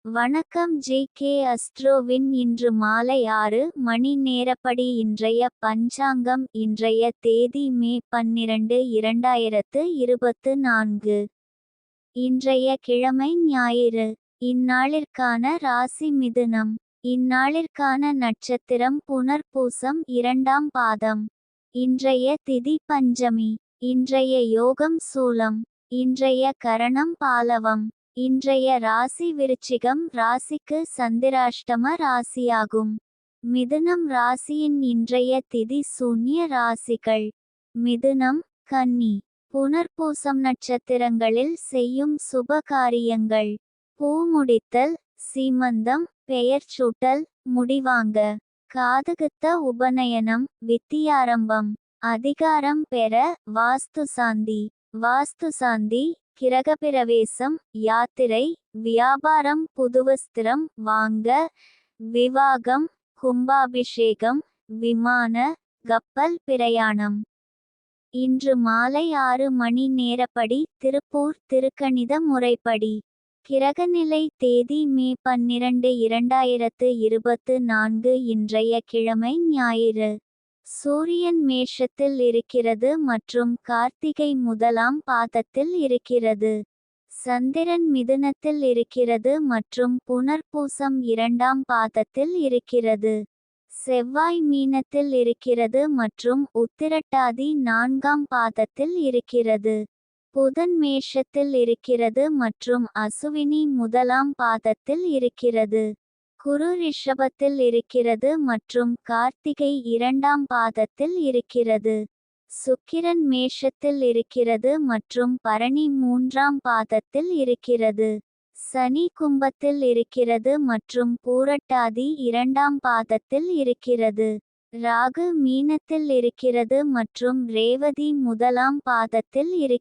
வணக்கம் ஜே.கே. அஸ்ட்ரோவின் இன்று மாலை 6 மணி நேரப்படி இன்றைய பஞ்சாங்கம். இன்றைய தேதி மே 12 2024. இன்றைய கிழமை ஞாயிறு. இந்நாளிற்கான ராசி மிதுனம். இந்நாளிற்கான நட்சத்திரம் புனர்பூசம் 2ஆம் பாதம். இன்றைய திதி பஞ்சமி. இன்றைய யோகம் சூலம். இன்றைய கரணம் பாலவம். இன்றைய ராசி விருச்சிகம். ராசிக்கு சந்திராஷ்டம ராசியாகும். மிதுனம் ராசியின் இன்றைய திதி சூன்ய ராசிகள்: மிதுனம், கன்னி. புனர்பூசம் நட்சத்திரங்களில் செய்யும் சுப காரியங்கள்: பூ முடித்தல், சீமந்தம், பெயர் சூட்டல், முடிவாங்க, காதுகுத்த, உபநயனம், வித்தியாரம்பம், அதிகாரம் பெற, வாஸ்துசாந்தி. வாஸ்துசாந்தி, கிரகப்பிரவேசம், யாத்திரை, வியாபாரம், புதுவஸ்திரம் வாங்க, விவாகம், கும்பாபிஷேகம், விமான, கப்பல் பிரயாணம். இன்று மாலை 6 மணி நேரப்படி திருப்பூர் திருக்கணித முறைப்படி. கிரகநிலை தேதி மே 12 2024. இன்றைய கிழமை ஞாயிறு. சூரியன் மேஷத்தில் இருக்கிறது மற்றும் கார்த்திகை முதலாம் பாதத்தில் இருக்கிறது. சந்திரன் மிதுனத்தில் இருக்கிறது மற்றும் புனர்பூசம் 2ஆம் பாதத்தில் இருக்கிறது. செவ்வாய் மீனத்தில் இருக்கிறது மற்றும் உத்திரட்டாதி 4ஆம் பாதத்தில் இருக்கிறது. புதன் மேஷத்தில் இருக்கிறது மற்றும் அசுவினி முதலாம் பாதத்தில் இருக்கிறது. குரு ரிஷபத்தில் இருக்கிறது மற்றும் கார்த்திகை 2ஆம் பாதத்தில் இருக்கிறது. சுக்கிரன் மேஷத்தில் இருக்கிறது மற்றும் பரணி 3ஆம் பாதத்தில் இருக்கிறது. சனி கும்பத்தில் இருக்கிறது மற்றும் பூரட்டாதி 2ஆம் பாதத்தில் இருக்கிறது. ராகு மீனத்தில் இருக்கிறது மற்றும் ரேவதி முதலாம் பாதத்தில் இருக்கிறது.